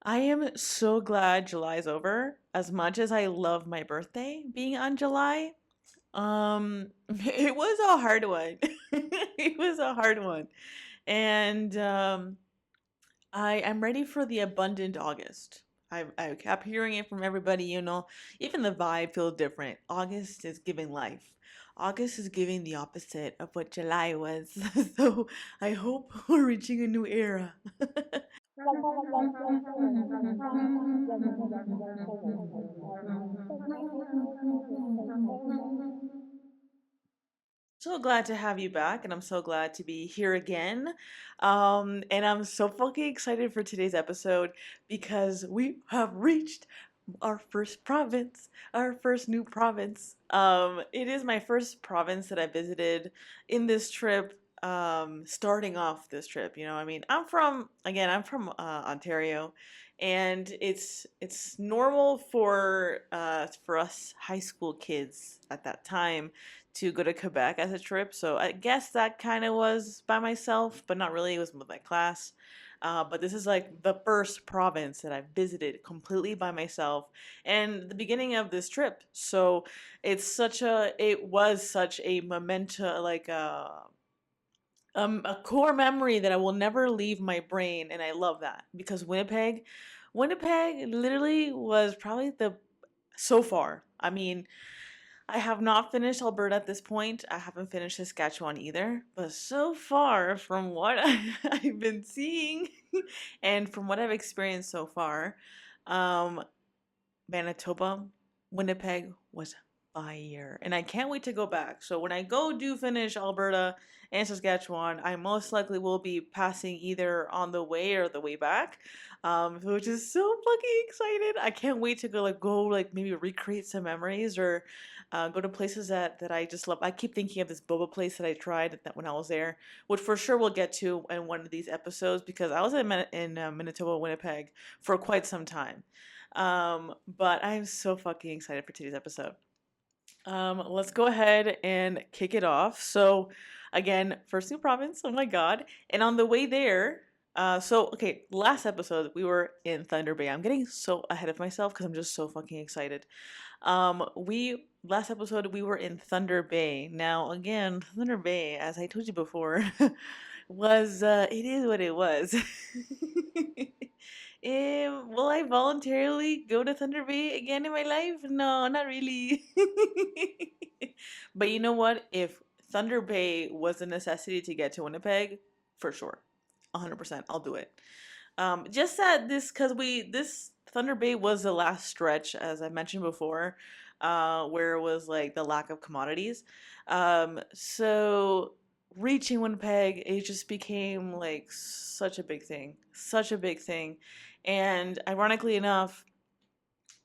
I am so glad July's over. As much as I love my birthday being on July, it was a hard one. It was a hard one. And I'm ready for the abundant August. I kept hearing it from everybody, even the vibe feels different. August is giving life. August is giving the opposite of what July was. So I hope we're reaching a new era. So glad to have you back, and I'm so glad to be here again. And I'm so fucking excited for today's episode because we have reached our first province, our first new province. It is my first province that I visited in this trip. Starting off this trip, I mean, I'm from Ontario, and it's normal for us high school kids at that time to go to Quebec as a trip. So I guess that kind of was by myself, but not really. It was with my class. But this is like the first province that I've visited completely by myself and the beginning of this trip. So it was such a memento, like a core memory that I will never leave my brain. And I love that because Winnipeg literally was probably so far. I mean, I have not finished Alberta at this point. I haven't finished Saskatchewan either. But so far, from what I've been seeing and from what I've experienced so far, um, Manitoba, Winnipeg was fire. And I can't wait to go back. So when I do finish Alberta and Saskatchewan, I most likely will be passing either on the way or the way back. Which is so fucking excited. I can't wait to go maybe recreate some memories or go to places that I just love. I keep thinking of this boba place that I tried that when I was there, which for sure we'll get to in one of these episodes because I was in Manitoba, Winnipeg for quite some time. But I'm so fucking excited for today's episode. Let's go ahead and kick it off. So, again, first new province. Oh my god! And on the way there, okay, last episode we were in Thunder Bay. I'm getting so ahead of myself because I'm just so fucking excited. We last episode we were in Thunder Bay. Now, again, Thunder Bay, as I told you before, was it is what it was. Will I voluntarily go to Thunder Bay again in my life? No, not really. But you know what? If Thunder Bay was a necessity to get to Winnipeg, for sure, 100%, I'll do it. Just that this Thunder Bay was the last stretch, as I mentioned before, where it was like the lack of commodities. So reaching Winnipeg, it just became like such a big thing. And ironically enough,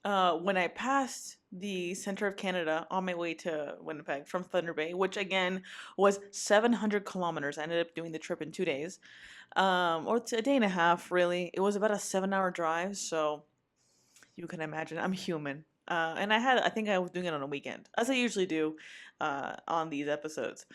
when I passed the center of Canada on my way to Winnipeg from Thunder Bay, which again was 700 kilometers, I ended up doing the trip in 2 days, or it's a day and a half, really. It was about a 7 hour drive, so you can imagine I'm human. And I think I was doing it on a weekend, as I usually do on these episodes.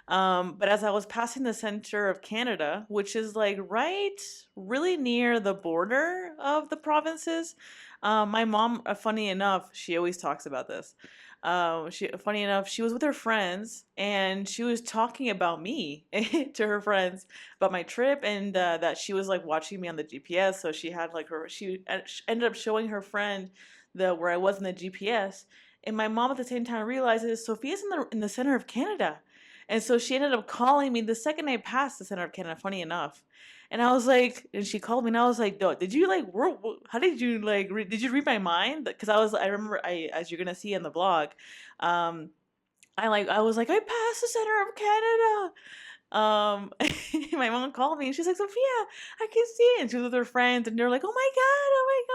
But as I was passing the center of Canada, which is like right, really near the border of the provinces, my mom, funny enough, she always talks about this. Funny enough, she was with her friends and she was talking about me to her friends about my trip and that she was like watching me on the GPS. So she had like she ended up showing her friend the where I was in the GPS. And my mom at the same time realizes Sophia's in the center of Canada. And so she ended up calling me the second I passed the center of Canada, funny enough. And I was like, and she called me, and I was like, did you like, how did you like, did you read my mind? Because I remember, as you're gonna see in the blog, um, I was like, I passed the center of Canada. My mom called me and she's like, Sophia, I can see it. And she was with her friends and they're like, oh my God.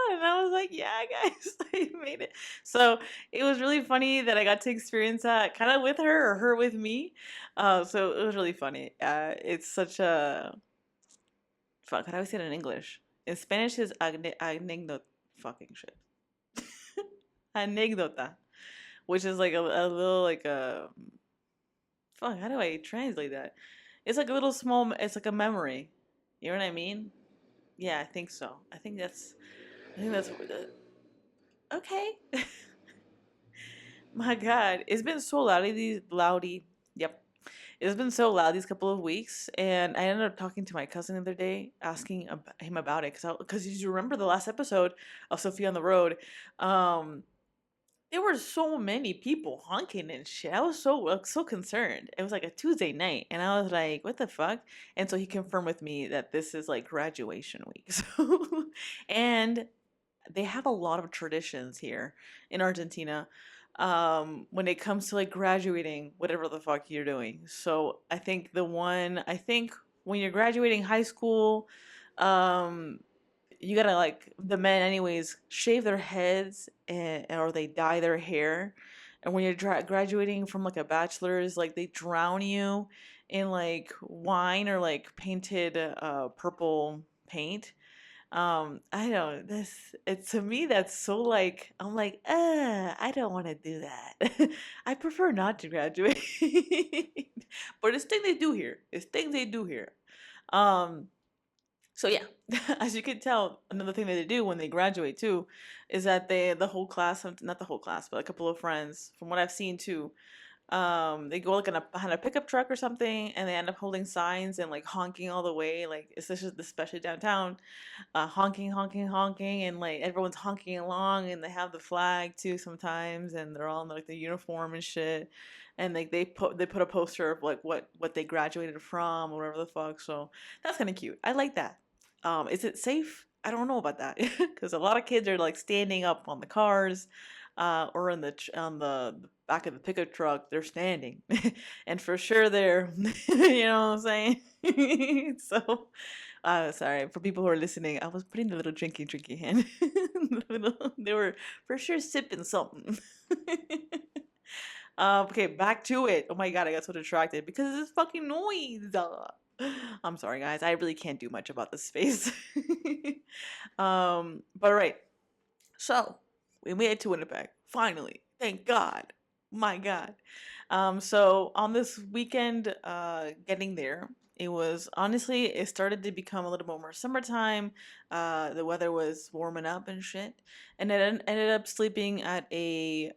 And I was like, yeah, guys, I made it. So it was really funny that I got to experience that kind of with her or her with me. So it was really funny. It's such a, fuck, how do I say it in English? In Spanish is fucking shit. Anécdota, which is like a little like a, fuck, how do I translate that? It's like a it's like a memory. You know what I mean? Yeah, I think so. I think that's. I think that's okay. My God, it's been so loudy. Yep, it's been so loud these couple of weeks, and I ended up talking to my cousin the other day, asking him about it, because you remember the last episode of Sofia on the Road. Um, there were so many people honking and shit. I was so concerned. It was like a Tuesday night, and I was like, "What the fuck?" And so he confirmed with me that this is like graduation week. So, and they have a lot of traditions here in Argentina when it comes to like graduating whatever the fuck you're doing. So I think when you're graduating high school, um you gotta like the men anyways shave their heads or they dye their hair. And when you're graduating from like a bachelor's, like they drown you in like wine or like painted purple paint. I don't this it to me that's so like I'm like, I don't want to do that. I prefer not to graduate. But it's thing they do here. It's things they do here. Um so yeah, as you can tell, another thing that they do when they graduate too is that the whole class, not the whole class, but a couple of friends, from what I've seen too, they go like on a pickup truck or something, and they end up holding signs and like honking all the way, like especially downtown, honking, honking, honking, and like everyone's honking along, and they have the flag too sometimes, and they're all in like the uniform and shit, and like they put a poster of like what they graduated from or whatever the fuck. So that's kind of cute. I like that. Is it safe? I don't know about that because a lot of kids are like standing up on the cars, or in on the back of the pickup truck. They're standing, and for sure they're, you know what I'm saying. So sorry for people who are listening. I was putting the little drinky hand. They were for sure sipping something. Okay, back to it. Oh my God, I got so distracted because of this fucking noise. I'm sorry, guys. I really can't do much about this space. But right. So we made it to Winnipeg. Finally. Thank God. My God. So on this weekend, getting there, it was honestly, it started to become a little bit more summertime. The weather was warming up and shit. And then ended up sleeping at a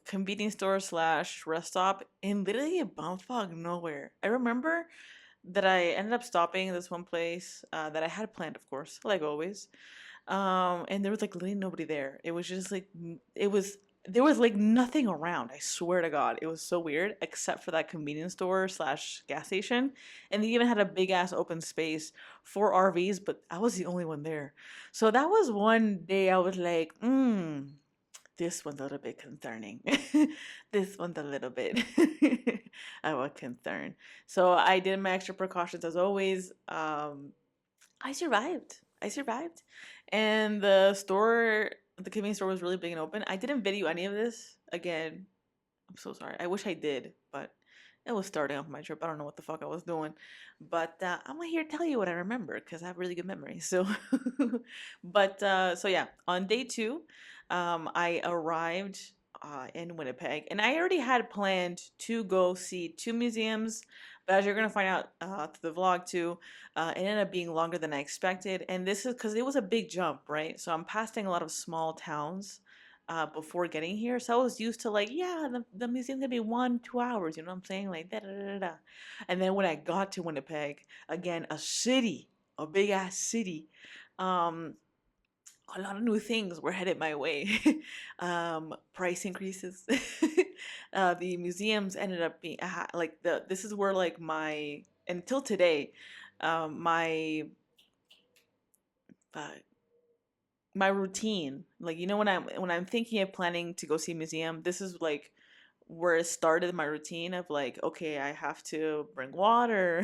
convenience store slash rest stop in literally a bumfuck nowhere. I remember that I ended up stopping at this one place that I had planned, of course, like always. And there was like literally nobody there. It was just like there was like nothing around. I swear to God, it was so weird, except for that convenience store slash gas station, and they even had a big ass open space for RVs, but I was the only one there. So that was one day I was like, this one's a little bit concerning. This one's a little bit of a concern. So I did my extra precautions as always. I survived. I survived. And the convenience store was really big and open. I didn't video any of this. Again, I'm so sorry. I wish I did, but it was starting off my trip. I don't know what the fuck I was doing. But I'm here to tell you what I remember because I have really good memory. So, so yeah, on day two, I arrived in Winnipeg, and I already had planned to go see two museums. But as you're gonna find out through the vlog too, it ended up being longer than I expected, and this is because it was a big jump, right? So I'm passing a lot of small towns before getting here. So I was used to like, yeah, the museum's gonna be 1-2 hours, you know what I'm saying? Like da da da da. And then when I got to Winnipeg, again, a city, a big ass city, um, a lot of new things were headed my way. Price increases. The museums ended up being like this is where like my until today, my uh, my routine, like you know when I'm thinking of planning to go see a museum, this is like where it started my routine of like, okay, I have to bring water,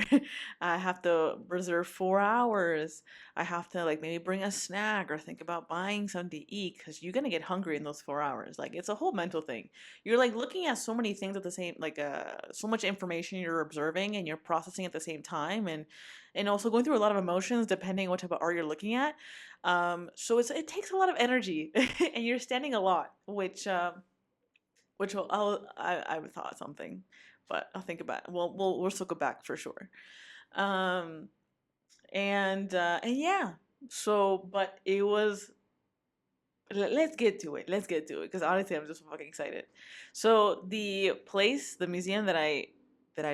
I have to reserve 4 hours, I have to like maybe bring a snack or think about buying something to eat because you're gonna get hungry in those 4 hours. Like it's a whole mental thing. You're like looking at so many things at the same like so much information you're observing and you're processing at the same time, and also going through a lot of emotions depending on what type of art you're looking at. So it takes a lot of energy and you're standing a lot, which I've thought something, but I'll think about it. We'll circle back for sure. Um, and yeah, so but it was let's get to it. Let's get to it because honestly, I'm just fucking excited. So the museum that I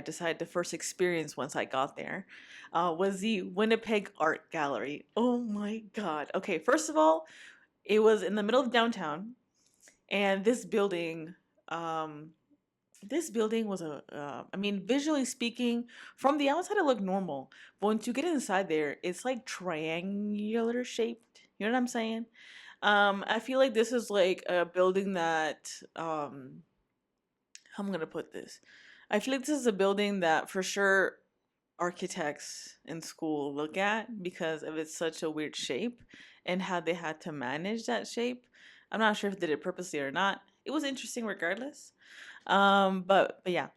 decided to first experience once I got there, was the Winnipeg Art Gallery. Oh my god. Okay, first of all, it was in the middle of downtown, and um, this building was I mean, visually speaking, from the outside it looked normal, but once you get inside there, it's like triangular shaped. You know what I'm saying? I feel like this is like a building that, how am I gonna put this? I feel like this is a building that for sure architects in school look at because of its such a weird shape and how they had to manage that shape. I'm not sure if they did it purposely or not. It was interesting regardless. But yeah.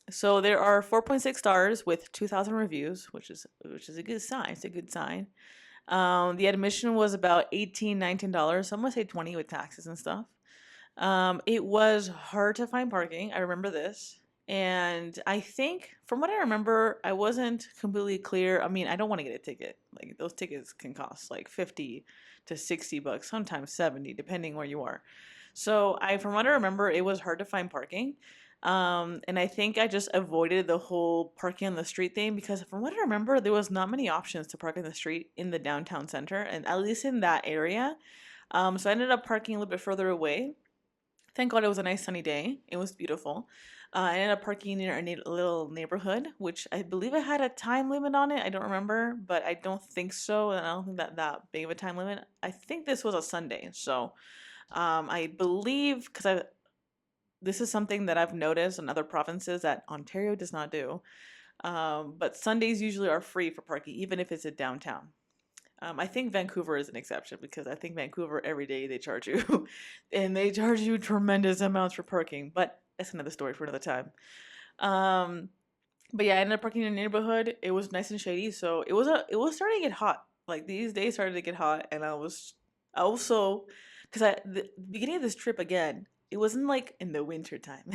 So there are 4.6 stars with 2,000 reviews, which is a good sign. It's a good sign. The admission was about $18, $19. So I'm gonna say 20 with taxes and stuff. It was hard to find parking. I remember this. And I think, from what I remember, I wasn't completely clear. I mean, I don't want to get a ticket. Like, those tickets can cost like 50 to 60 bucks, sometimes 70, depending where you are. So, from what I remember, it was hard to find parking. And I think I just avoided the whole parking on the street thing because, from what I remember, there was not many options to park in the street in the downtown center, and at least in that area. So I ended up parking a little bit further away. Thank God it was a nice sunny day. It was beautiful. I ended up parking near a little neighborhood, which I believe I had a time limit on it. I don't remember, but I don't think so. And I don't think that big of a time limit. I think this was a Sunday. So I believe, this is something that I've noticed in other provinces that Ontario does not do. But Sundays usually are free for parking, even if it's a downtown. I think Vancouver is an exception because I think Vancouver every day they charge you, and they charge you tremendous amounts for parking. But that's another story for another time. Um, but yeah, I ended up parking in a neighborhood. It was nice and shady, so it was starting to get hot. Like these days started to get hot, and I also, because the beginning of this trip again, it wasn't like in the winter time.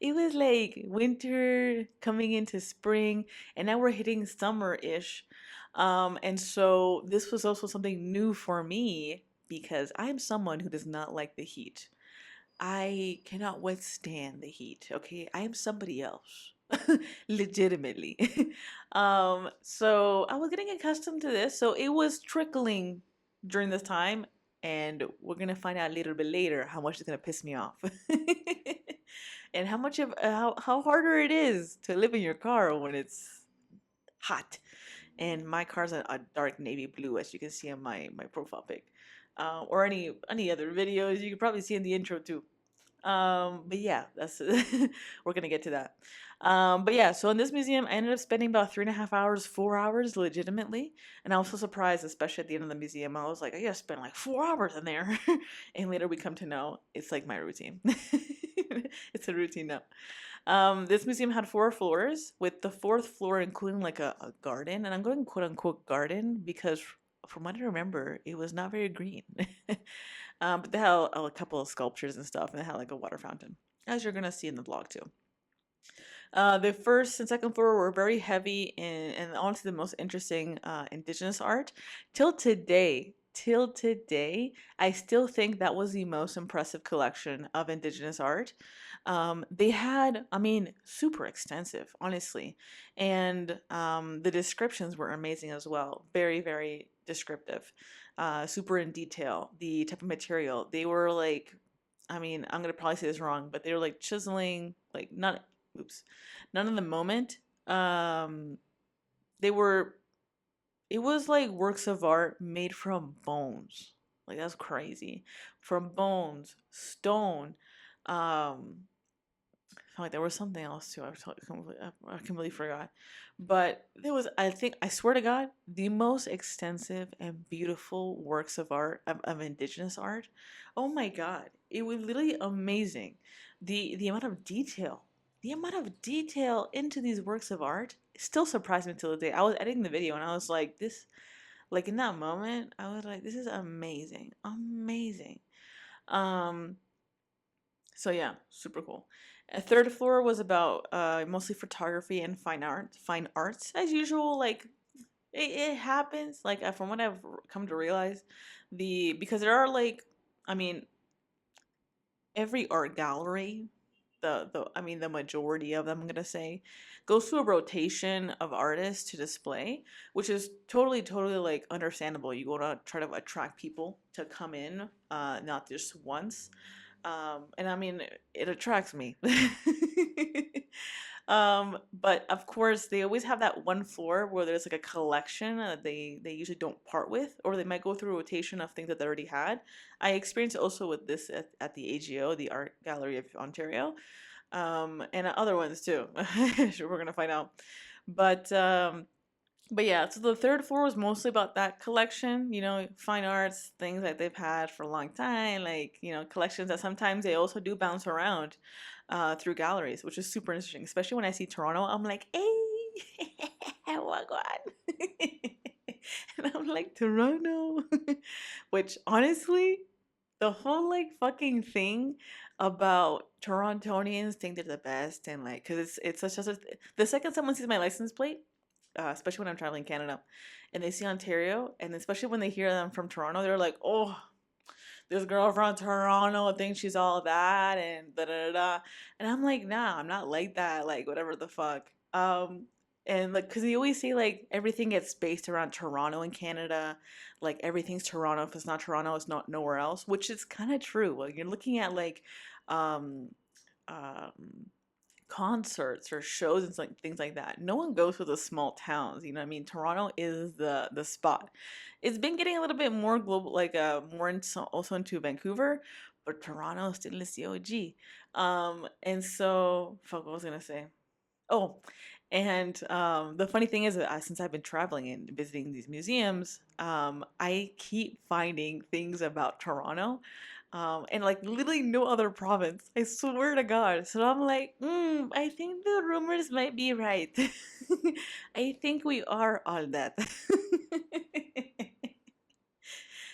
It was like winter coming into spring, and now we're hitting summer-ish. And so this was also something new for me because I am someone who does not like the heat. I cannot withstand the heat, okay? I am somebody else. Legitimately. So I was getting accustomed to this. So it was trickling during this time, and we're gonna find out a little bit later how much it's gonna piss me off. And how harder it is to live in your car when it's hot. And my car's a dark navy blue, as you can see on my profile pic, or any other videos. You can probably see in the intro too. But yeah, that's we're gonna get to that. But yeah, so in this museum, I ended up spending about 3.5 hours, 4 hours, legitimately. And I was so surprised, especially at the end of the museum. I was like, I gotta spend like 4 hours in there. And later we come to know it's like my routine. It's a routine now. This museum had 4 floors, with the fourth floor including like a garden. And I'm going quote unquote garden because from what I remember, it was not very green. But they had a couple of sculptures and stuff, and they had like a water fountain, as you're gonna see in the vlog too. The first and second floor were very heavy in, and honestly the most interesting indigenous art. Till today, I still think that was the most impressive collection of indigenous art. They had, I mean, super extensive, honestly, and the descriptions were amazing as well. Very, very descriptive, super in detail. The type of material they were like, I mean, I'm gonna probably say this wrong, but they were like chiseling, like not, oops, none in the moment. They were, it was like works of art made from bones. Like that's crazy. From bones, stone. Like there was something else too. I completely forgot. But there was, I think, I swear to God, the most extensive and beautiful works of art, of indigenous art. Oh my God, it was literally amazing. The amount of detail, the amount of detail into these works of art still surprised me till the day. I was editing the video and I was like, this, like in that moment, I was like, this is amazing, amazing. Um, so yeah, super cool. A third floor was about mostly photography and fine arts as usual. Like it happens. Like from what I've come to realize, because there are like I mean, every art gallery, the majority of them, I'm gonna say, goes through a rotation of artists to display, which is totally like understandable. You go to try to attract people to come in, not just once. And I mean, it attracts me. But of course, they always have that one floor where there's like a collection that they usually don't part with, or they might go through a rotation of things that they already had. I experienced it also with this at the AGO, the Art Gallery of Ontario, and other ones too. Sure, we're gonna find out. But um, but yeah, so the third floor was mostly about that collection, fine arts, things that they've had for a long time, like, collections that sometimes they also do bounce around through galleries, which is super interesting. Especially when I see Toronto, I'm like, hey, what on? And I'm like, Toronto. Which honestly, the whole like fucking thing about Torontonians think they're the best and like, cause it's such a, the second someone sees my license plate, especially when I'm traveling Canada, and they see Ontario, and especially when they hear them from Toronto, they're like, "Oh, this girl from Toronto thinks she's all that," and da da da. Da. And I'm like, "Nah, I'm not like that. Like whatever the fuck." And like, cause they always say like everything gets based around Toronto and Canada, like everything's Toronto. If it's not Toronto, it's not nowhere else, which is kind of true. Like you're looking at like, um, um concerts or shows and like things like that. No one goes to the small towns, you know what I mean? Toronto is the spot. It's been getting a little bit more global, like more into, also into Vancouver, but Toronto still is the OG. And so fuck, what was I gonna say? Oh, and the funny thing is that since I've been traveling and visiting these museums, I keep finding things about Toronto, and like literally no other province. I swear to God. So I'm like, I think the rumors might be right. I think we are all that.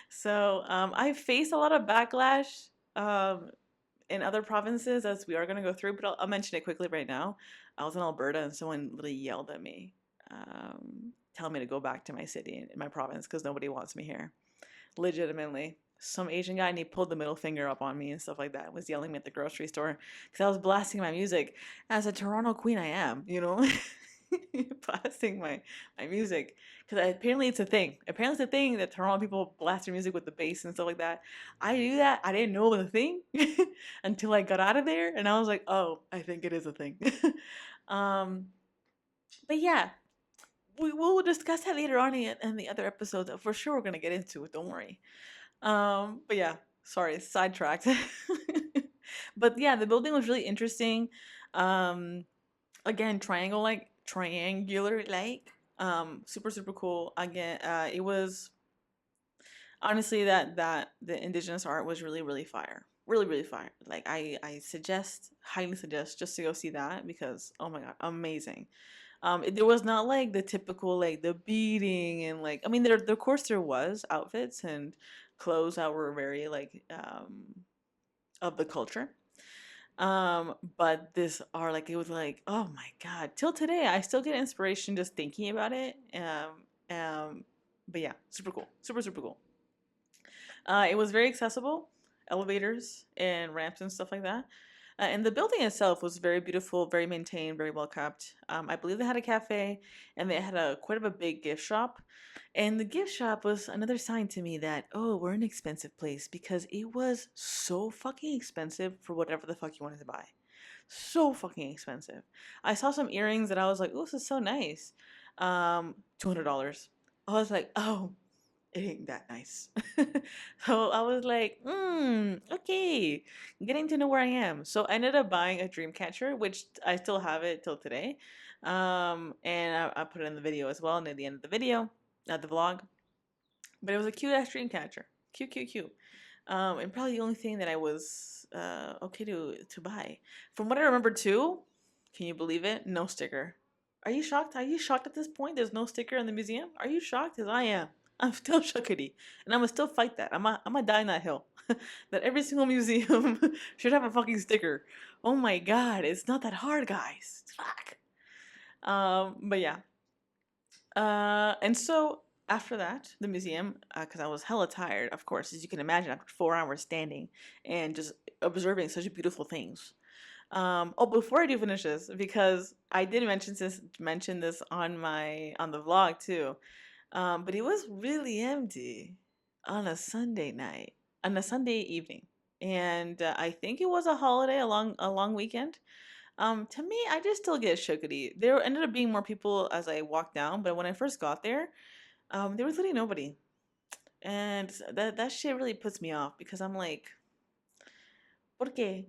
So I faced a lot of backlash. In other provinces as we are going to go through, but I'll mention it quickly right now. I was in Alberta and someone literally yelled at me, telling me to go back to my city in my province because nobody wants me here. Legitimately. Some Asian guy and he pulled the middle finger up on me and stuff like that. Was yelling at me at the grocery store because I was blasting my music. As a Toronto queen, I am, blasting my music because apparently it's a thing. Apparently it's a thing that Toronto people blast their music with the bass and stuff like that. I do that. I didn't know it was a thing until I got out of there, and I was like, oh, I think it is a thing. um, but yeah, we'll discuss that later on in the other episodes. For sure, we're gonna get into it. Don't worry. But yeah, sorry, sidetracked. But yeah, the building was really interesting. Um, Again, triangular like, super cool. Again, it was honestly that the indigenous art was really fire, really fire. Like I suggest, highly suggest, just to go see that because oh my god, amazing. There was not like the typical like the beading and like, I mean, there of course there was outfits and clothes that were very like of the culture. But this are like, it was like, oh my god, till today I still get inspiration just thinking about it. But yeah, super cool, super cool. It was very accessible, elevators and ramps and stuff like that. And the building itself was very beautiful, very maintained, very well kept. I believe they had a cafe and they had a quite of a big gift shop. And the gift shop was another sign to me that, oh, we're an expensive place because it was so fucking expensive for whatever the fuck you wanted to buy. So fucking expensive. I saw some earrings that I was like, oh, this is so nice. $200. I was like, oh, it ain't that nice. So I was like, okay, getting to know where I am. So I ended up buying a dream catcher, which I still have it till today. And I put it in the video as well near the end of the video, not the vlog. But it was a cute ass dream catcher. Cute. And probably the only thing that I was okay to buy. From what I remember too, can you believe it? No sticker. Are you shocked? Are you shocked at this point? There's no sticker in the museum? Are you shocked? As I am. I'm still shookity. And I'm gonna still fight that. I'm gonna die on that hill. That every single museum should have a fucking sticker. Oh my god, it's not that hard, guys. Fuck. But yeah. And so after that, the museum, because I was hella tired, of course, as you can imagine, after 4 hours standing and just observing such beautiful things. Oh, before I do finish this, because I did mention this on the vlog too. But it was really empty on a Sunday night, on a Sunday evening, and I think it was a holiday, a long weekend. To me, I just still get shookity. There ended up being more people as I walked down, but when I first got there, there was literally nobody, and that shit really puts me off because I'm like, ¿por qué?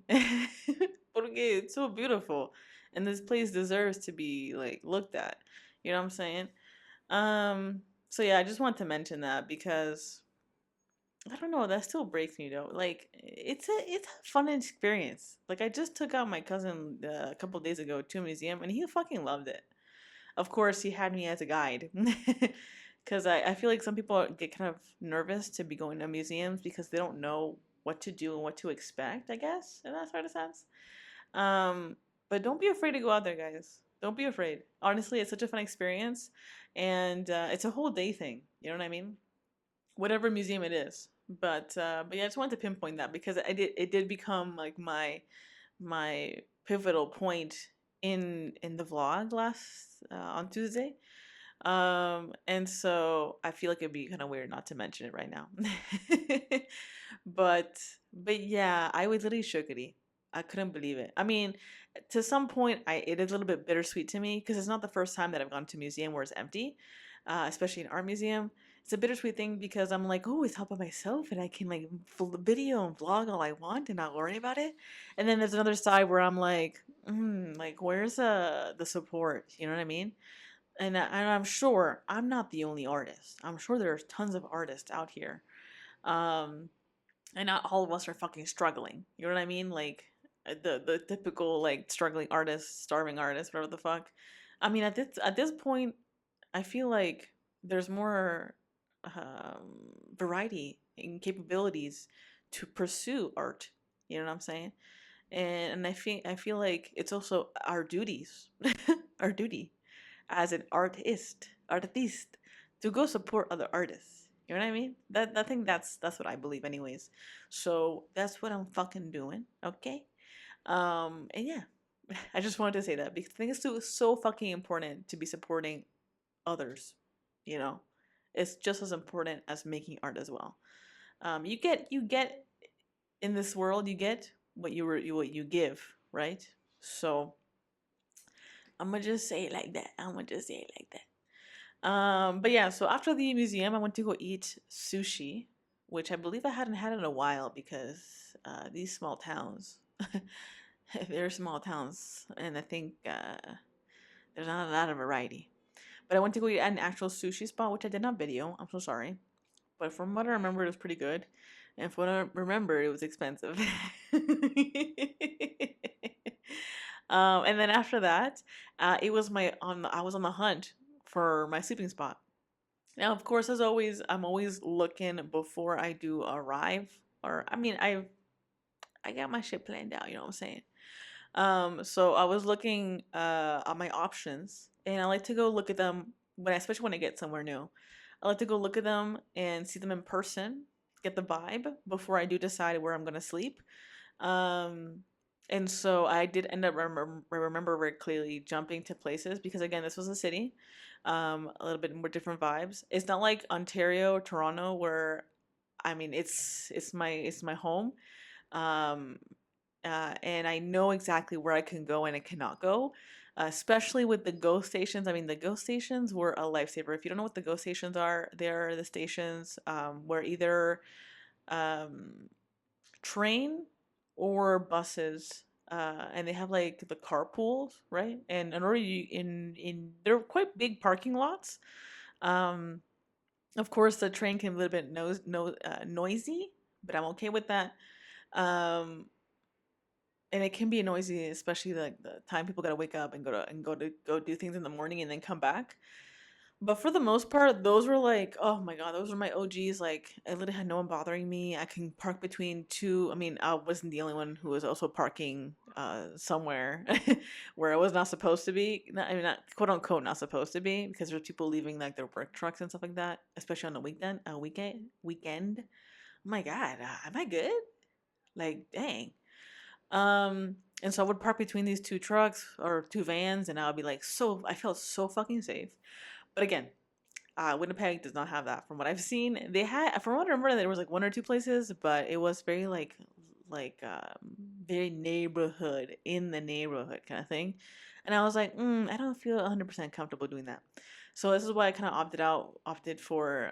Porque it's so beautiful, and this place deserves to be like looked at. You know what I'm saying? So yeah, I just want to mention that because I don't know, that still breaks me though. Like it's a fun experience. Like I just took out my cousin a couple days ago to a museum and he fucking loved it. Of course, he had me as a guide. Because I feel like some people get kind of nervous to be going to museums because they don't know what to do and what to expect, I guess, in that sort of sense. Um, but don't be afraid to go out there, guys. Don't be afraid. Honestly, it's such a fun experience, and it's a whole day thing. You know what I mean? Whatever museum it is. But yeah, I just wanted to pinpoint that because it did become like my pivotal point in the vlog last on Tuesday. And so I feel like it'd be kind of weird not to mention it right now. But yeah, I was literally shookity. I couldn't believe it. I mean, to some point, it is a little bit bittersweet to me because it's not the first time that I've gone to a museum where it's empty, especially an art museum. It's a bittersweet thing because I'm like, oh, it's all by myself and I can like video and vlog all I want and not worry about it. And then there's another side where I'm like where's the support? You know what I mean? And I'm sure I'm not the only artist. I'm sure there's tons of artists out here. Um, and not all of us are fucking struggling. You know what I mean? Like the typical like struggling artist, starving artist, whatever the fuck. I mean, at this point, I feel like there's more variety and capabilities to pursue art. You know what I'm saying? And I feel like it's also our duties, our duty as an artist, to go support other artists. You know what I mean? That I think that's what I believe, anyways. So that's what I'm fucking doing. Okay. And yeah, I just wanted to say that because I think it's so fucking important to be supporting others. You know, it's just as important as making art as well. You get in this world, you get what you give, right? So I'm gonna just say it like that. I'm gonna just say it like that. But yeah, so after the museum, I went to go eat sushi, which I believe I hadn't had in a while because these small towns, they're small towns, and I think there's not a lot of variety. But I went to go eat at an actual sushi spot, which I did not video. I'm so sorry. But from what I remember, it was pretty good. And from what I remember, it was expensive. And then after that, it was I was on the hunt for my sleeping spot. Now, of course, as always, I'm always looking before I do arrive. Or I mean, I got my shit planned out. You know what I'm saying? So I was looking at my options, and I like to go look at them especially when I get somewhere new. I like to go look at them and see them in person, get the vibe before I do decide where I'm gonna sleep. Um, and so I did end up remember very clearly jumping to places because again, this was a city, a little bit more different vibes. It's not like Ontario, Toronto, where I mean it's my home. Um, and I know exactly where I can go and I cannot go, especially with the GO stations. I mean, the GO stations were a lifesaver. If you don't know what the GO stations are, they're the stations where either um, train or buses, and they have like the carpools, right? And in order in they're quite big parking lots. Um, of course, the train can be a little bit noisy, but I'm okay with that. Um, and it can be noisy, especially like the time people gotta wake up and go do things in the morning and then come back. But for the most part, those were like, oh my God, those were my OGs. Like, I literally had no one bothering me. I can park between two. I mean, I wasn't the only one who was also parking somewhere where I was not supposed to be. I mean, not quote unquote not supposed to be, because there's people leaving like their work trucks and stuff like that, especially on the weekend. Oh my God, am I good? Like, dang. And so I would park between these two trucks or two vans, and I would be like, so I felt so fucking safe. But again, Winnipeg does not have that. From what I've seen, they had, from what I remember, there was like one or two places, but it was very very neighborhood in the neighborhood kind of thing. And I was like, I don't feel 100% comfortable doing that. So this is why I kind of opted for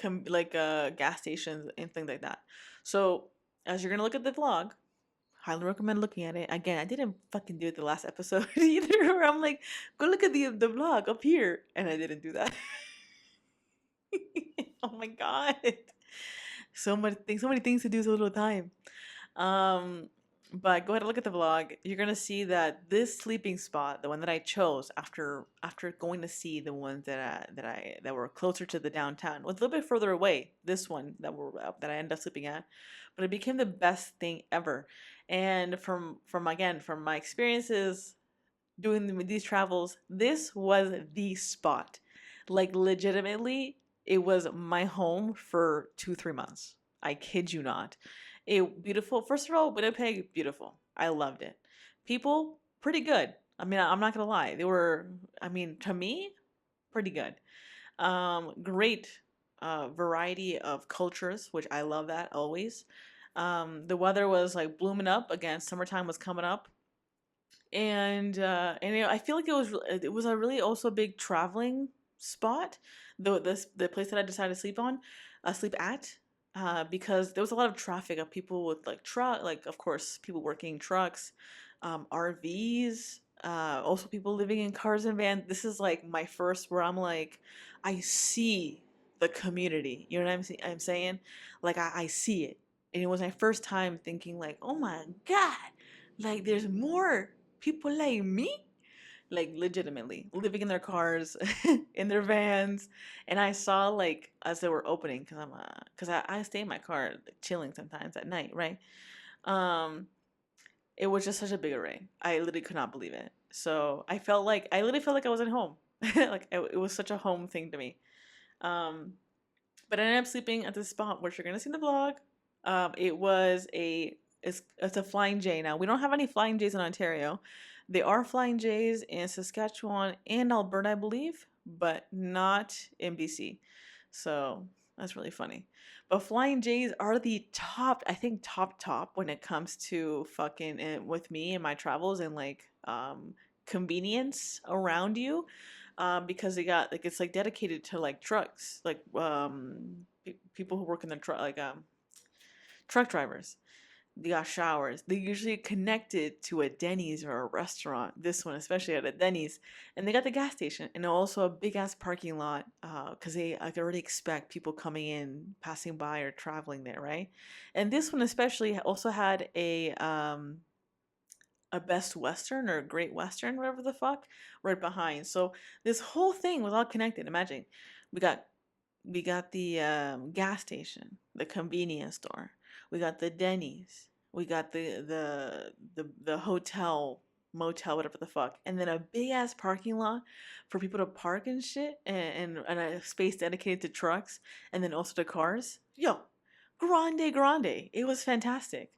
gas stations and things like that. So as you're gonna look at the vlog, highly recommend looking at it. Again, I didn't fucking do it the last episode either. Where I'm like, go look at the vlog up here, and I didn't do that. Oh my God, so many things to do, so little time. Um, but go ahead and look at the vlog. You're gonna see that this sleeping spot, the one that I chose after going to see the ones that were closer to the downtown, was a little bit further away. This one that I ended up sleeping at, but it became the best thing ever. And from my experiences doing these travels, this was the spot. Like legitimately, it was my home for 2-3 months. I kid you not. It beautiful. First of all, Winnipeg, beautiful. I loved it. People, pretty good. I mean, I'm not gonna lie. They were, I mean, to me, pretty good. Great variety of cultures, which I love that always. The weather was like blooming up again. Summertime was coming up, and I feel like it was a really also big traveling spot. The place that I decided to sleep at, because there was a lot of traffic of people with like of course people working trucks, RVs, also people living in cars and vans. This is like my first where I'm like, I see the community. You know what I'm saying? Like I see it, and it was my first time thinking like, oh my God, like there's more people like me, like legitimately living in their cars, in their vans. And I saw like as they were opening, because I stay in my car like, chilling sometimes at night, right? um it was just such a big array. I literally could not believe it. So I literally felt like I was at home. It was such a home thing to me. um but I ended up sleeping at this spot, which you're gonna see in the vlog. It was it's a Flying J. Now we don't have any Flying J's in Ontario. There are Flying J's in Saskatchewan and Alberta, I believe, but not in BC. So that's really funny. But Flying J's are the top, I think top when it comes to fucking with me and my travels and like convenience around you, because they got like it's like dedicated to like trucks, like people who work in the truck, like truck drivers. They got showers. They usually connected to a Denny's or a restaurant. This one, especially at a Denny's, and they got the gas station and also a big ass parking lot. Because they I could already expect people coming in, passing by, or traveling there, right? And this one especially also had a Best Western or a Great Western, whatever the fuck, right behind. So this whole thing was all connected. Imagine, we got the gas station, the convenience store, we got the Denny's, we got the hotel, motel, whatever the fuck, and then a big ass parking lot for people to park and shit, and a space dedicated to trucks, and then also to cars. Yo, grande. It was fantastic.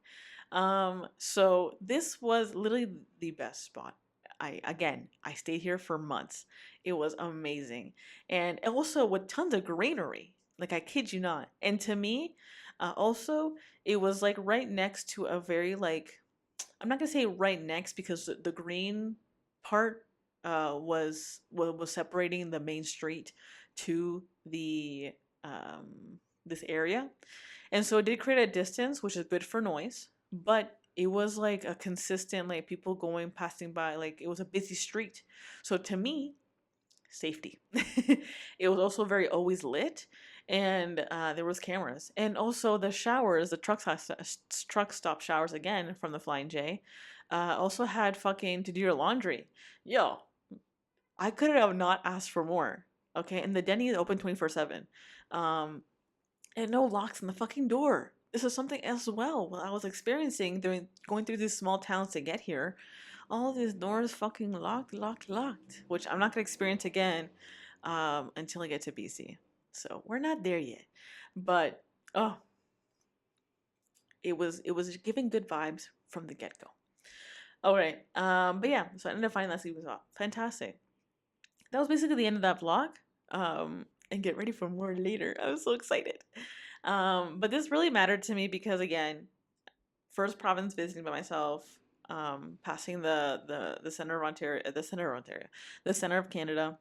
So this was literally the best spot. I stayed here for months. It was amazing. And also with tons of greenery. Like I kid you not. And to me, also it was like right next to a very like, I'm not gonna say right next because the green part was separating the main street to the this area. And so it did create a distance, which is good for noise, but it was like a consistent, like people going, passing by, like it was a busy street. So to me, safety. It was also very always lit, and there was cameras. And also the showers, the truck stop showers again from the Flying J, also had fucking to do your laundry. Yo, I could have not asked for more. Okay, and the Denny is open 24/7. Um, and no locks on the fucking door. This is something as well. What I was experiencing during going through these small towns to get here. All these doors fucking locked, locked, locked, which I'm not gonna experience again until I get to BC. So we're not there yet, but oh, it was giving good vibes from the get go. All right, but yeah, so I ended up finding that sleep was off. Fantastic. That was basically the end of that vlog. And get ready for more later. I was so excited. But this really mattered to me because again, first province visiting by myself, passing the center of Ontario, the center of Canada.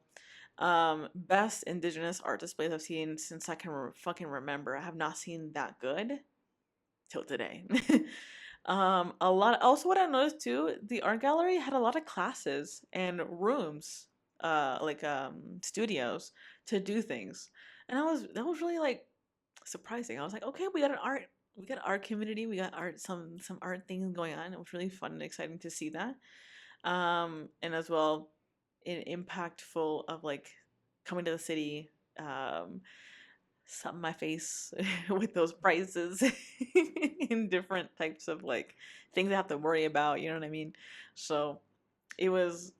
Best Indigenous art displays I've seen since I can fucking remember. I have not seen that good till today. A lot. Also, what I noticed too, the art gallery had a lot of classes and rooms, studios to do things, and that was really like surprising. I was like, okay, we got art community, we got art, some art things going on. It was really fun and exciting to see that, and as well, impactful of like coming to the city, something my face with those prices in different types of like things I have to worry about, you know what I mean? So it was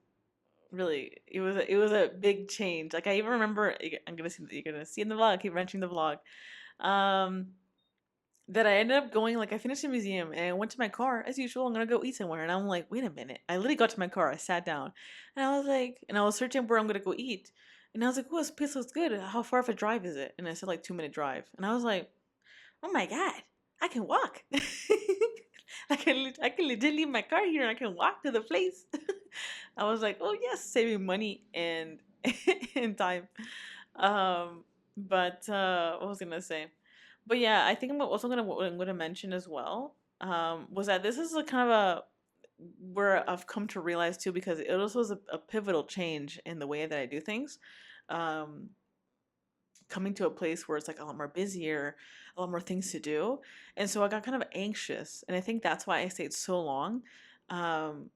really it was a big change. Like I even remember you're gonna see in the vlog, I keep mentioning the vlog. Um that I ended up going, like I finished the museum and I went to my car as usual. I'm gonna go eat somewhere, and I'm like, wait a minute. I literally got to my car, I sat down, and I was like, and I was searching where I'm gonna go eat, and I was like, oh, this place looks good. How far of a drive is it? And I said like 2 minute drive, and I was like, oh my god, I can walk. I can legit leave my car here and I can walk to the place. I was like, oh yes, saving money and and time. But what was I gonna say? But yeah, I think I'm also gonna what I'm gonna mention as well. Was that this is a kind of a where I've come to realize too, because it also was a pivotal change in the way that I do things. Um, Coming to a place where it's like a lot more busier, a lot more things to do, and so I got kind of anxious, and I think that's why I stayed so long. Um,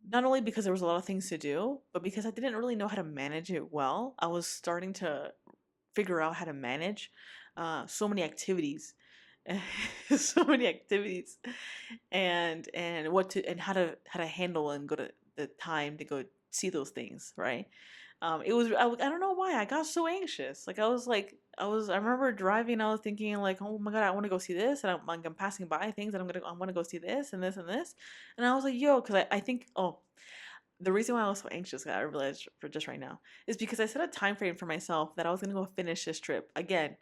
Not only because there was a lot of things to do, but because I didn't really know how to manage it well. I was starting to figure out how to manage so many activities, so many activities, and what to and how to handle and go to the time to go see those things, right? It was I don't know why I got so anxious. Like I remember driving. I was thinking like, oh my god, I want to go see this, and I'm passing by things, and I want to go see this and this and this, and I was like, yo, because I think the reason why I was so anxious, I realized for just right now, is because I set a time frame for myself that I was gonna go finish this trip. Again,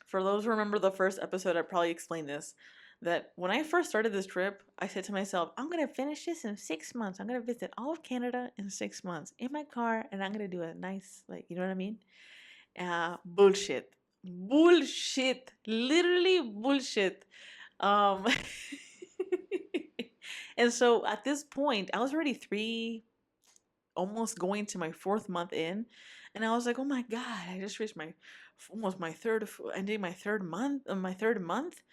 for those who remember the first episode, I probably explained this. That when I first started this trip, I said to myself, I'm gonna finish this in 6 months. I'm gonna visit all of Canada in 6 months in my car, and I'm gonna do a nice, like, you know what I mean? Bullshit. Bullshit. Literally bullshit. Um, and so at this point, I was already almost going to my 4th month in, and I was like, oh my god, I just reached my almost my third ending my third month,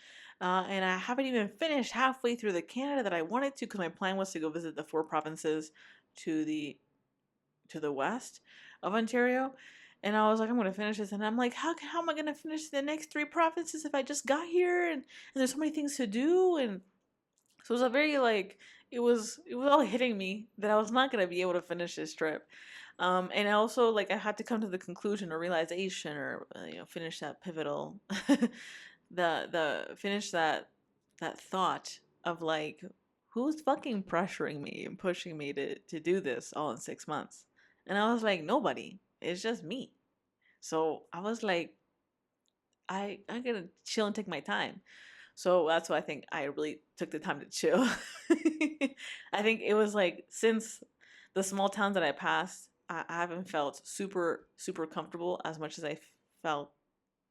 and I haven't even finished halfway through the Canada that I wanted to, because my plan was to go visit the 4 provinces to the west of Ontario. And I was like, I'm gonna finish this, and I'm like, how am I gonna finish the next 3 provinces if I just got here, and there's so many things to do, and so it was a very like it was all hitting me that I was not gonna be able to finish this trip. And also like I had to come to the conclusion or realization or finish that pivotal the finish that thought of like, who's fucking pressuring me and pushing me to do this all in 6 months? And I was like, nobody. It's just me. So I was like, I'm gonna chill and take my time. So that's why I think I really took the time to chill. I think it was like since the small towns that I passed, I haven't felt super, super comfortable as much as I felt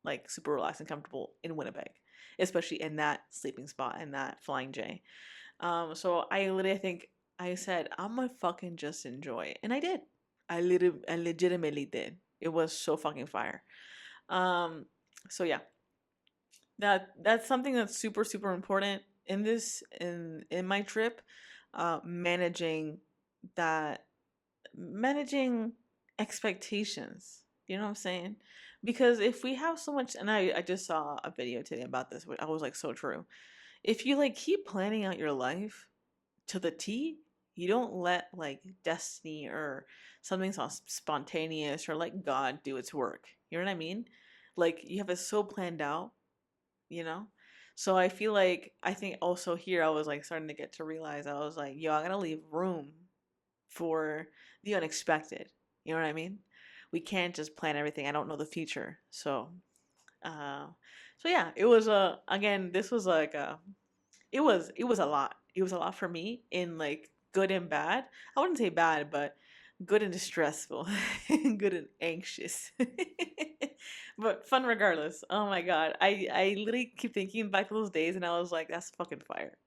like super relaxed and comfortable in Winnipeg, especially in that sleeping spot and that Flying J. So I literally think I said, I'm gonna fucking just enjoy. And I did. I legitimately did. It was so fucking fire. So yeah, that's something that's super super important in this in my trip, managing that managing expectations. You know what I'm saying? Because if we have so much, and I just saw a video today about this, I was like, so true. If you like keep planning out your life to the T, you don't let like destiny or something so spontaneous or like God do its work. You know what I mean? Like you have it so planned out, you know? So I feel like I think also here I was like starting to get to realize I was like, yo, I gotta leave room for the unexpected. You know what I mean? We can't just plan everything. I don't know the future. Uh so yeah, it was again, this was like it was a lot. It was a lot for me in like good and bad. I wouldn't say bad, but good and distressful, good and anxious, but fun regardless. Oh my god, I literally keep thinking back to those days, and I was like, that's fucking fire,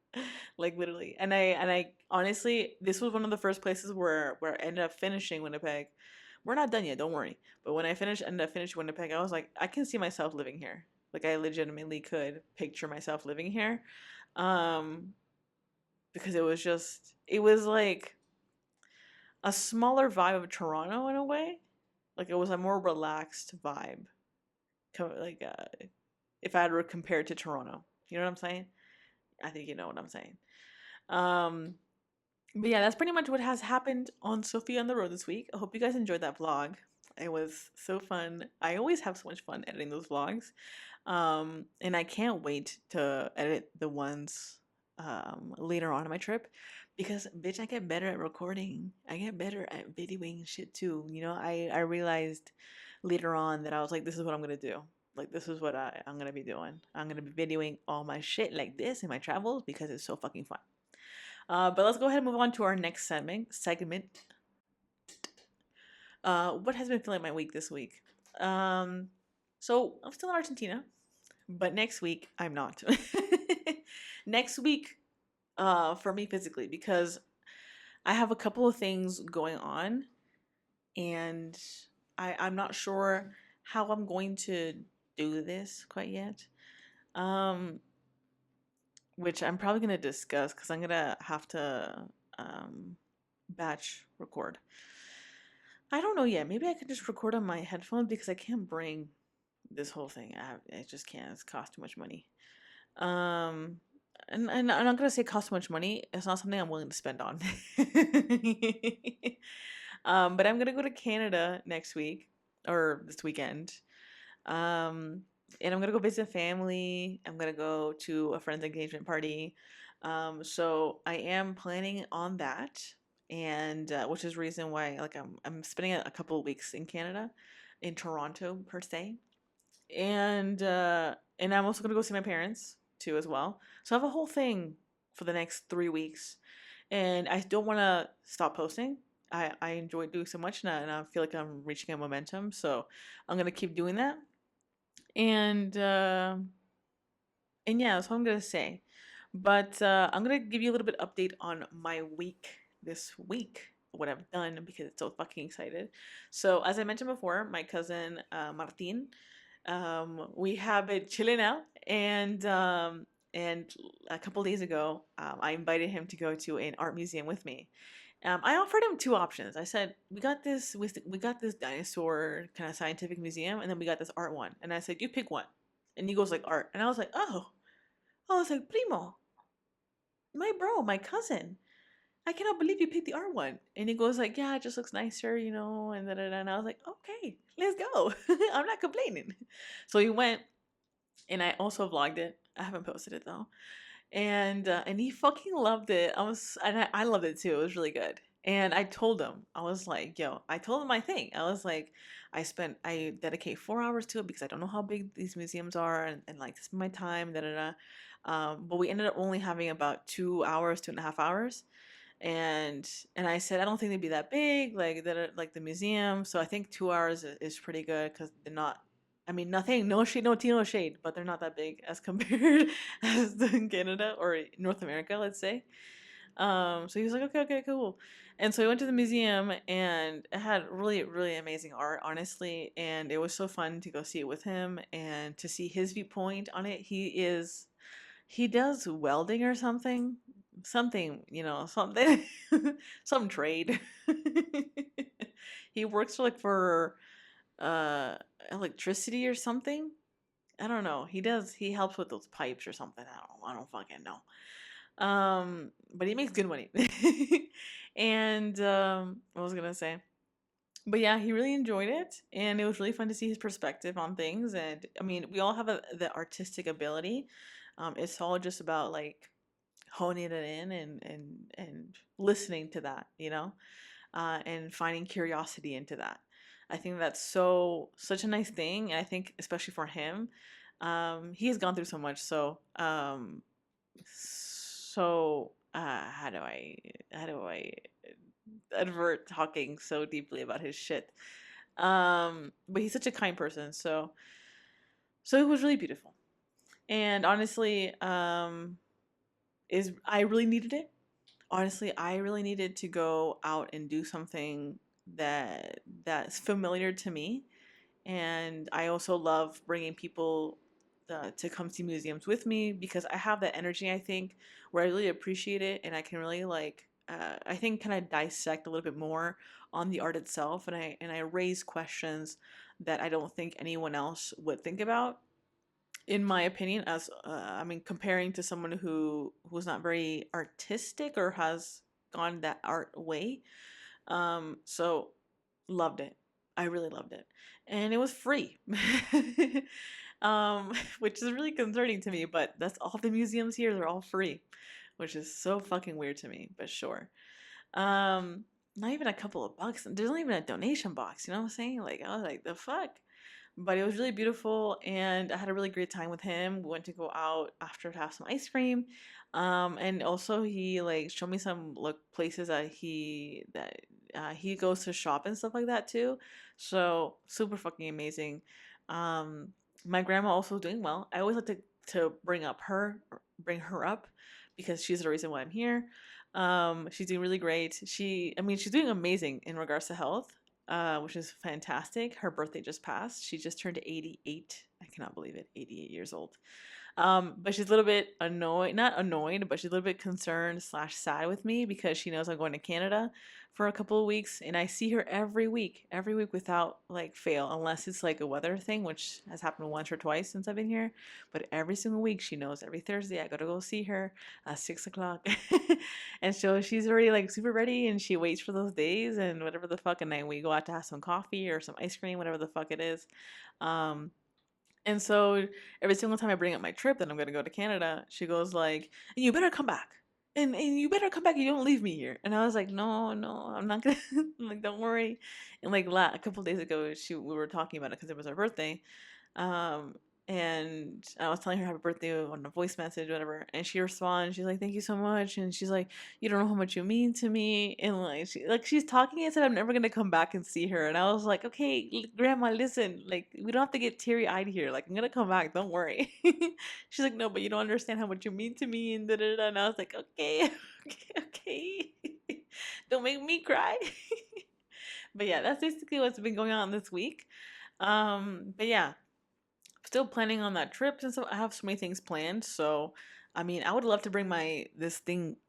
like literally. And I honestly, this was one of the first places where I ended up finishing Winnipeg. We're not done yet, don't worry. But when I ended up finishing Winnipeg, I was like, I can see myself living here. Like I legitimately could picture myself living here, um, because it was like a smaller vibe of Toronto in a way. Like it was a more relaxed vibe, like if I had to compare it to Toronto. You know what I'm saying? I think you know what I'm saying. Um, but yeah, that's pretty much what has happened on Sofia on the road this week. I hope you guys enjoyed that vlog. It was so fun. I always have so much fun editing those vlogs. And I can't wait to edit the ones later on in my trip because bitch, I get better at recording. I get better at videoing shit too. You know, I realized later on that I was like, this is what I'm gonna do. Like this is what I'm gonna be doing. I'm gonna be videoing all my shit like this in my travels because it's so fucking fun. But let's go ahead and move on to our next segment. What has been filling my week this week? Um, so I'm still in Argentina. But next week I'm not. Next week, for me physically, because I have a couple of things going on, and I'm not sure how I'm going to do this quite yet. Um, which I'm probably gonna discuss because I'm gonna have to batch record. I don't know yet. Maybe I could just record on my headphones because I can't bring this whole thing. I just can't. It's cost too much money. Um, and I'm not gonna say cost too much money. It's not something I'm willing to spend on. But I'm gonna go to Canada next week or this weekend. Um, and I'm gonna go visit family. I'm gonna go to a friend's engagement party. So I am planning on that, and which is reason why like I'm spending a couple of weeks in Canada, in Toronto per se, and I'm also gonna go see my parents too as well. So I have a whole thing for the next 3 weeks, and I don't want to stop posting. I enjoy doing so much now, and I feel like I'm reaching a momentum. So I'm gonna keep doing that, and uh, and yeah, that's what I'm gonna say. But I'm gonna give you a little bit update on my week this week, what I've done because it's so fucking excited. So as I mentioned before, my cousin Martin, we have been chilling out, and a couple days ago, I invited him to go to an art museum with me. I offered him two options. I said, we got this dinosaur kind of scientific museum, and then we got this art one. And I said, you pick one. And he goes like art, and I was like, oh, I was like, primo, my bro, my cousin. I cannot believe you picked the art one. And he goes like, yeah, it just looks nicer, you know, and da, da, da. And I was like, okay, let's go. I'm not complaining. So he went, and I also vlogged it. I haven't posted it though. And he fucking loved it. I loved it too. It was really good. And I told him, I was like, yo, I told him my thing. I was like, I dedicate 4 hours to it because I don't know how big these museums are, and like this is my time, da da da. But we ended up only having about 2 hours, 2.5 hours, and I said I don't think they'd be that big, like that, like the museum. So I think 2 hours is pretty good because they're not. I mean, nothing, no shade, no tea, no shade, but they're not that big as compared as in Canada or North America, let's say. So he was like, okay, okay, cool. And so we went to the museum, and it had really, really amazing art, honestly. And it was so fun to go see it with him and to see his viewpoint on it. He does welding or something. something, something, some trade. He works for uh electricity or something. I don't know. He helps with those pipes or something. I don't fucking know. But he makes good money. And what was I gonna say? But yeah, he really enjoyed it, and it was really fun to see his perspective on things. And I mean, we all have the artistic ability. It's all just about like honing it in and listening to that, and finding curiosity into that. I think that's such a nice thing, and I think especially for him, he has gone through so much. How do I advert talking so deeply about his shit? But he's such a kind person, so it was really beautiful. And honestly, is I really needed it. Honestly, I really needed to go out and do something that's familiar to me. And I also love bringing people to come see museums with me because I have that energy, I think, where I really appreciate it and I can really like I think kind of dissect a little bit more on the art itself, and I raise questions that I don't think anyone else would think about, in my opinion. As I mean, comparing to someone who's not very artistic or has gone that art way. So loved it. I really loved it. And it was free. Which is really concerning to me, but that's all the museums here, they're all free, which is so fucking weird to me, but sure. Not even a couple of bucks. There's not even a donation box, you know what I'm saying? Like I was like, the fuck? But it was really beautiful, and I had a really great time with him. We went to go out after to have some ice cream. And also he like showed me some like places that he goes to shop and stuff like that too. So super fucking amazing. Um, my grandma also doing well. I always like to bring her up because she's the reason why I'm here. She's doing really great. I mean, she's doing amazing in regards to health, which is fantastic. Her birthday just passed. She just turned 88. I cannot believe it. 88 years old. But she's a little bit annoyed, not annoyed, but she's a little bit concerned slash sad with me because she knows I'm going to Canada for a couple of weeks, and I see her every week without like fail, unless it's like a weather thing, which has happened once or twice since I've been here. But every single week, she knows every Thursday I gotta go see her at 6 o'clock, and so she's already like super ready, and she waits for those days and whatever the fuck, and then we go out to have some coffee or some ice cream, whatever the fuck it is. Um, and so every single time I bring up my trip that I'm gonna go to Canada, she goes like, "And you better come back. And you better come back. You don't leave me here." And I was like, "No, no, I'm not gonna." I'm like, "Don't worry." And like a couple of days ago, we were talking about it because it was her birthday. Um, and I was telling her happy birthday on a voice message, whatever. And she responds, she's like, "Thank you so much." And she's like, "You don't know how much you mean to me." And she's talking and said, "I'm never gonna come back and see her." And I was like, "Okay, grandma, listen, like, we don't have to get teary eyed here. Like, I'm gonna come back, don't worry." She's like, "No, but you don't understand how much you mean to me." And da da da. And I was like, "Okay, okay, okay." Don't make me cry. But yeah, that's basically what's been going on this week. But yeah, still planning on that trip, and so I have so many things planned. So I mean, I would love to bring my this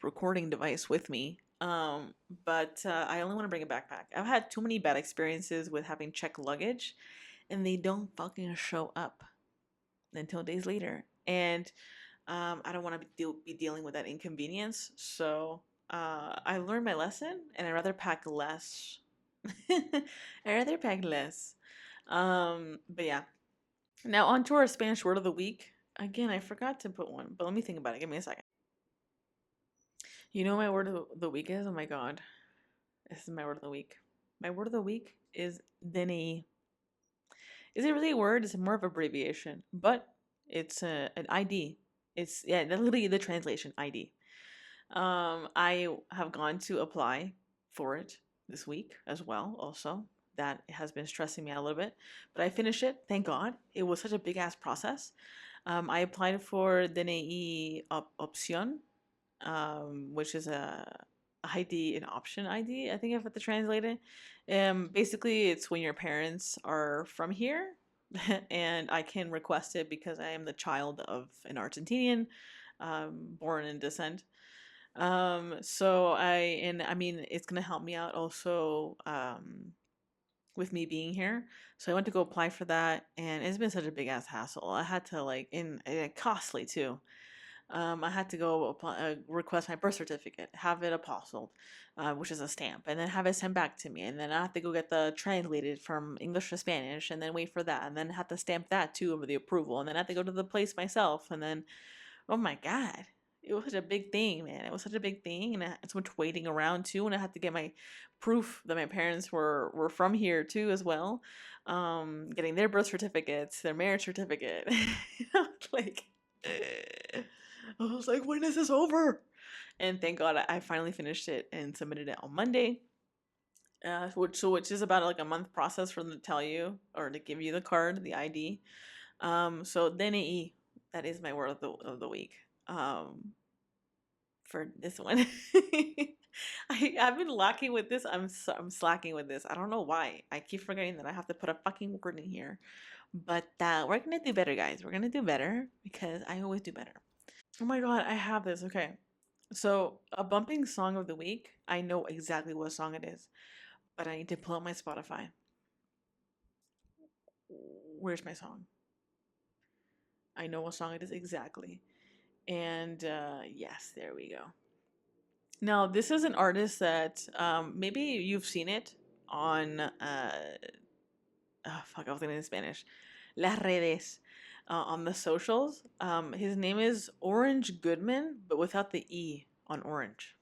recording device with me. But I only want to bring a backpack. I've had too many bad experiences with having checked luggage, and they don't fucking show up until days later. And I don't want to be dealing with that inconvenience. So I learned my lesson, and I'd rather pack less. I'd rather pack less. But yeah. Now on to our Spanish word of the week. Again, I forgot to put one, but let me think about it. Give me a second. You know what my word of the week is? Oh my god. This is my word of the week. My word of the week is DNI. Is it really a word? It's more of abbreviation, but it's an ID. It's yeah, literally the translation ID. I have gone to apply for it this week as well. Also, that has been stressing me out a little bit, but I finished it. Thank God. It was such a big ass process. I applied for DNI option, which is a ID, an option ID. I think if I have to translate it. Basically, it's when your parents are from here, and I can request it because I am the child of an Argentinian. born in descent. So I mean, it's gonna help me out also with me being here. So I went to go apply for that, and it's been such a big ass hassle. I had to like, and costly too. I had to go apply, request my birth certificate, have it apostilled, which is a stamp, and then have it sent back to me. And then I have to go get the translated from English to Spanish, and then wait for that, and then have to stamp that too over the approval, and then I have to go to the place myself, and then oh my god. It was such a big thing, man. It was such a big thing, and I had so much waiting around too. And I had to get my proof that my parents were from here too, as well. Getting their birth certificates, their marriage certificate. like, I was like, when is this over? And thank God I finally finished it and submitted it on Monday. Which is about like a month process for them to tell you or to give you the card, the ID. So DNI, that is my word of the week. For this one, I've been lacking with this. I'm slacking with this. I don't know why. I keep forgetting that I have to put a fucking word in here. But we're gonna do better, guys. We're gonna do better because I always do better. Oh my god, I have this. Okay. So, a bumping song of the week. I know exactly what song it is, but I need to pull up my Spotify. Where's my song? I know what song it is exactly. And yes, there we go. Now, this is an artist that maybe you've seen it on, oh, fuck, I was thinking in Spanish, las redes, on the socials. His name is Orange Goodman, but without the E on orange.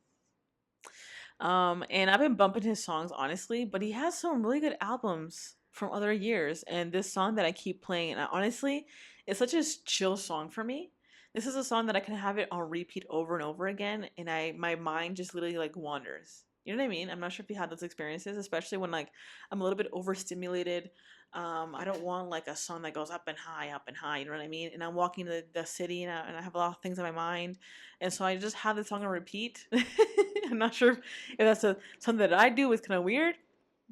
And I've been bumping his songs honestly, but he has some really good albums from other years. And this song that I keep playing, and honestly, it's such a chill song for me. This is a song that I can have it on repeat over and over again, and my mind just literally like wanders. You know what I mean? I'm not sure if you had those experiences, especially when like I'm a little bit overstimulated. I don't want like a song that goes up and high, up and high. You know what I mean? And I'm walking to the city, and I have a lot of things in my mind, and so I just have the song on repeat. I'm not sure if that's something that I do. It's kind of weird,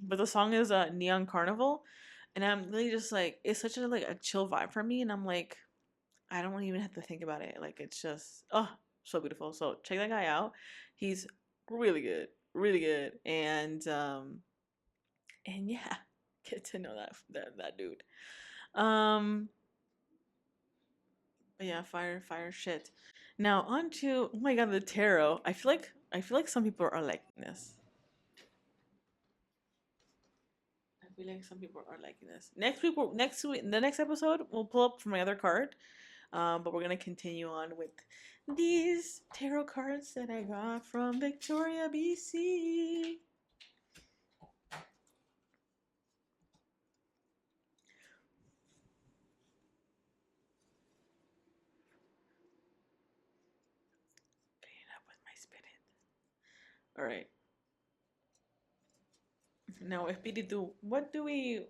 but the song is Neon Carnival, and I'm really just like it's such a like a chill vibe for me, and I'm like I don't even have to think about it. Like it's just so beautiful. So check that guy out. He's really good, and yeah, get to know that dude. Um, but yeah, fire shit. Now on to oh my god, the tarot. I feel like some people are liking this. I feel like some people are liking this. Next week, the next episode, we'll pull up from my other card. But we're gonna continue on with these tarot cards that I got from Victoria, BC. Pairing up with my spirit. All right. Now, Espiritu, what do we?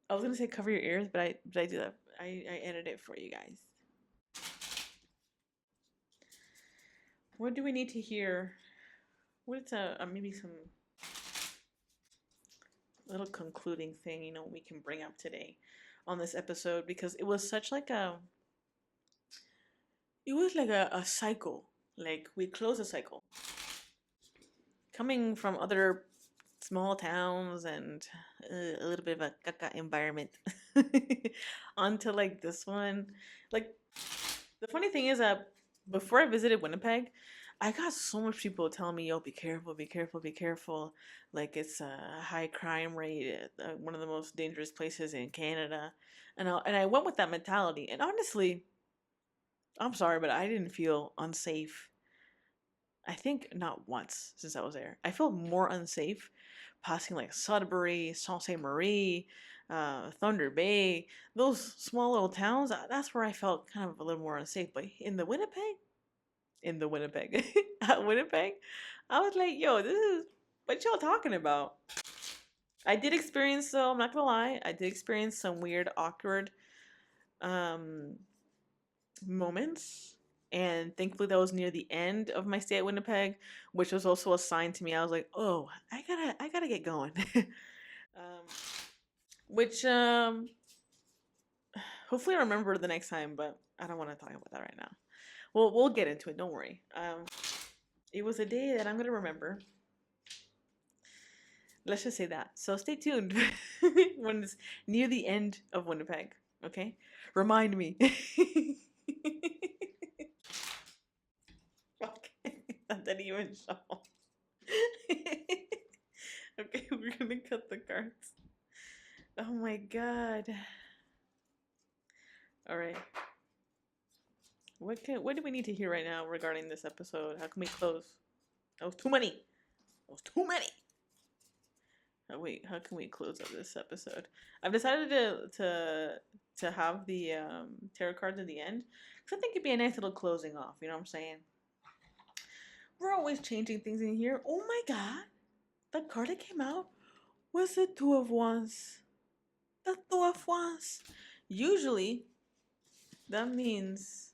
I was gonna say cover your ears, but I do that. I edit it for you guys. What do we need to hear? What's maybe some little concluding thing we can bring up today on this episode because it was such like a cycle. Like we close a cycle coming from other small towns and a little bit of a caca environment onto like this one. Like the funny thing is that before I visited Winnipeg, I got so much people telling me, "Yo, be careful, be careful, be careful." Like it's a high crime rate, one of the most dangerous places in Canada, and I went with that mentality. And honestly, I'm sorry, but I didn't feel unsafe. I think not once since I was there. I felt more unsafe passing like Sudbury, Sault Ste. Marie, Thunder Bay, those small little towns. That's where I felt kind of a little more unsafe. But in the Winnipeg, at Winnipeg, I was like, yo, this is what y'all talking about. I did experience, though, I'm not gonna lie, I did experience some weird, awkward um, moments. And thankfully, that was near the end of my stay at Winnipeg, which was also a sign to me. I was like, "Oh, I gotta get going." which hopefully I remember the next time. But I don't want to talk about that right now. We'll get into it. Don't worry. It was a day that I'm gonna remember. Let's just say that. So stay tuned when it's near the end of Winnipeg. Okay, remind me. Okay, that didn't even show. Okay, we're gonna cut the cards. Oh my god. All right. What do we need to hear right now regarding this episode? How can we close? That was too many. That was too many. Oh, wait, how can we close up this episode? I've decided to have the tarot cards at the end because I think it'd be a nice little closing off. You know what I'm saying? We're always changing things in here. Oh my god, the card that came out was the Two of Wands. The Two of Wands. Usually, that means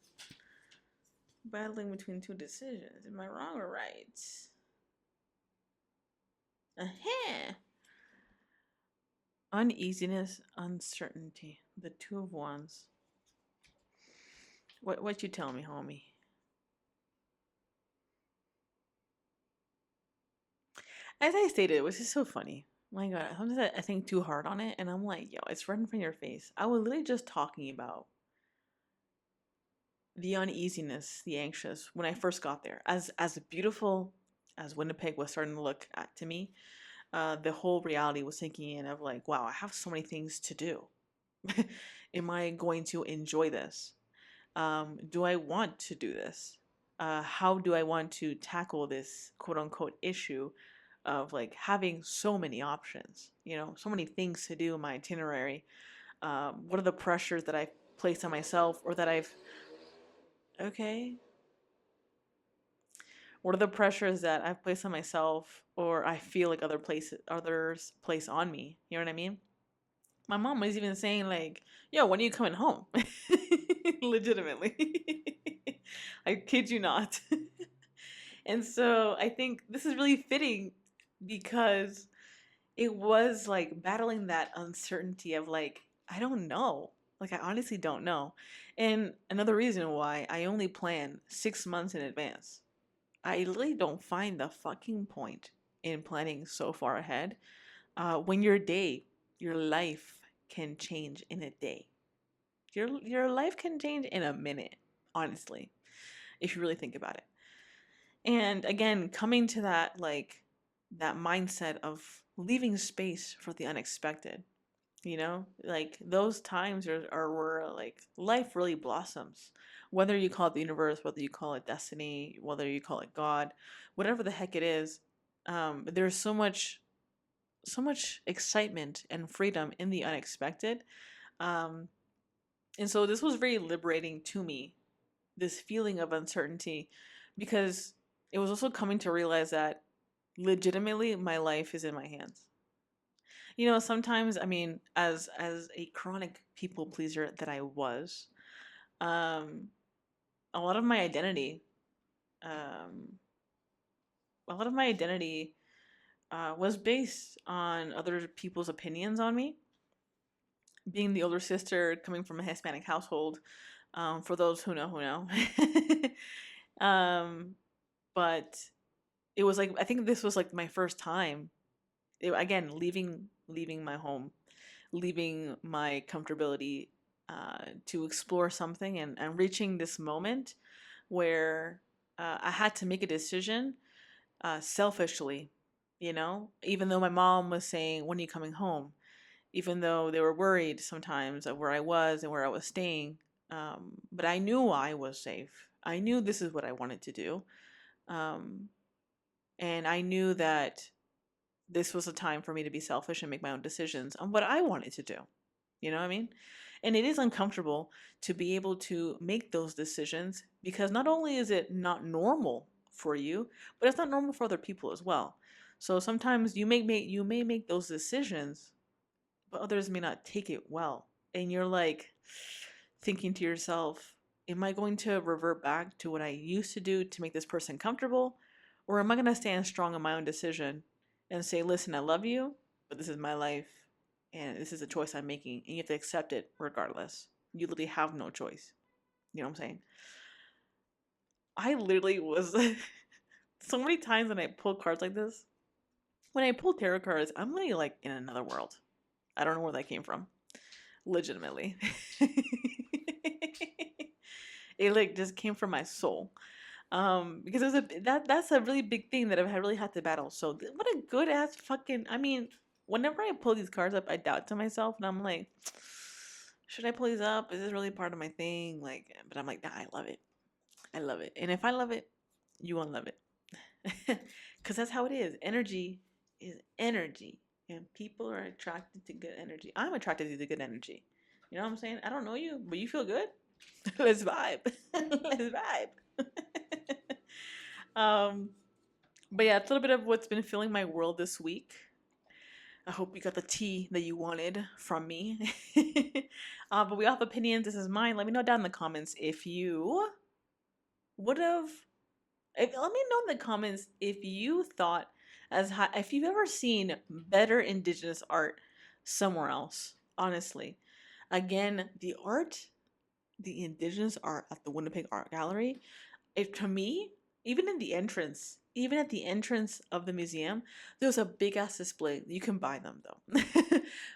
battling between two decisions. Am I wrong or right? Uh-huh. Uneasiness, uncertainty. The Two of Wands. What you tell me, homie? As I stated, which is so funny. My God, sometimes I think too hard on it, and I'm like, yo, it's right in front of your face. I was literally just talking about the uneasiness, the anxious when I first got there. As beautiful as Winnipeg was starting to look at to me, the whole reality was sinking in of like, wow, I have so many things to do. Am I going to enjoy this? Do I want to do this? How do I want to tackle this quote unquote issue of like having so many options, so many things to do in my itinerary? What are the pressures that I've placed on myself or that okay. What are the pressures that I've placed on myself or I feel like others place on me? You know what I mean? My mom was even saying like, yo, when are you coming home? Legitimately. I kid you not. And so I think this is really fitting because it was like battling that uncertainty of like, I don't know. Like, I honestly don't know. And another reason why I only plan 6 months in advance. I really don't find the fucking point in planning so far ahead when your life can change in a day. Your life can change in a minute, honestly, if you really think about it. And again, coming to that mindset of leaving space for the unexpected, like those times are where like life really blossoms. Whether you call it the universe, whether you call it destiny, whether you call it God, whatever the heck it is, there's so much excitement and freedom in the unexpected. Um, and so this was very liberating to me, this feeling of uncertainty, because it was also coming to realize that legitimately my life is in my hands. Sometimes, I mean, as a chronic people pleaser that I was, um, a lot of my identity, um, a lot of my identity was based on other people's opinions on me. Being the older sister, coming from a Hispanic household, for those who know, but it was like I think this was like my first time. Again, leaving my home, leaving my comfortability to explore something and reaching this moment where I had to make a decision selfishly, even though my mom was saying, when are you coming home? Even though they were worried sometimes of where I was and where I was staying. But I knew I was safe. I knew this is what I wanted to do. Um, and I knew that this was a time for me to be selfish and make my own decisions on what I wanted to do. You know what I mean? And it is uncomfortable to be able to make those decisions because not only is it not normal for you, but it's not normal for other people as well. So sometimes you may make those decisions, but others may not take it well. And you're like thinking to yourself, am I going to revert back to what I used to do to make this person comfortable? Or am I going to stand strong in my own decision and say, listen, I love you, but this is my life and this is a choice I'm making and you have to accept it regardless. You literally have no choice. You know what I'm saying? I literally was so many times when I pull cards like this, when I pull tarot cards, I'm really like in another world. I don't know where that came from. Legitimately. It like just came from my soul. Because there's that's a really big thing that I've really had to battle. So what a good ass fucking, I mean, whenever I pull these cards up, I doubt to myself and I'm like, should I pull these up? Is this really part of my thing? Like, but I'm like, nah, I love it. I love it. And if I love it, you won't love it. Because that's how it is. Energy is energy. And people are attracted to good energy. I'm attracted to good energy. You know what I'm saying? I don't know you, but you feel good? Let's vibe. Let's vibe. um, but yeah, it's a little bit of what's been filling my world this week. I hope you got the tea that you wanted from me. But we all have opinions. This is mine. Let me know down in the comments if you would have. Let me know in the comments if you thought if you've ever seen better indigenous art somewhere else. Honestly, again, the indigenous art at the Winnipeg Art Gallery, to me, even at the entrance of the museum, there's a big ass display. You can buy them though,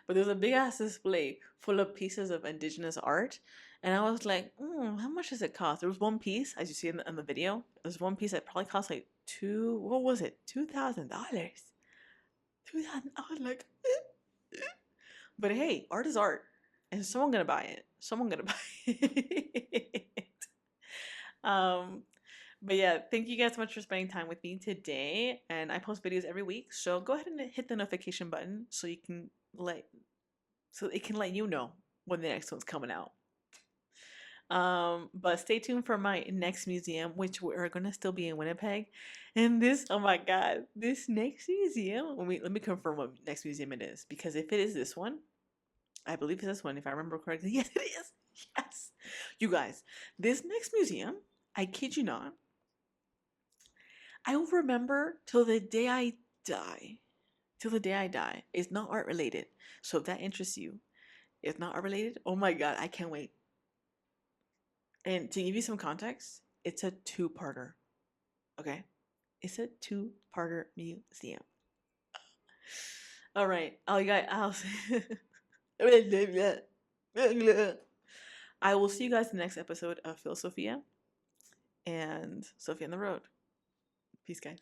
but there's a big ass display full of pieces of indigenous art, and I was like, how much does it cost? There was one piece, as you see in the video, there's one piece that probably cost like what was it, $2,000, $2,000. I was like, but hey, art is art, and someone gonna buy it. Someone gonna buy it. um But yeah, thank you guys so much for spending time with me today. And I post videos every week, so go ahead and hit the notification button so it can let you know when the next one's coming out. But stay tuned for my next museum, which we're gonna still be in Winnipeg. And this, oh my god, this next museum. Let me confirm what next museum it is, because if it is this one, I believe it's this one, if I remember correctly. Yes, it is. Yes, you guys, this next museum, I kid you not, I will remember till the day I die. Till the day I die. It's not art related. So if that interests you, it's not art related. Oh my god, I can't wait. And to give you some context, it's a two-parter. Okay? It's a two-parter museum. All right. You guys, I will see you guys in the next episode of theFillofSofia and Sofia on the Road. Peace, guys.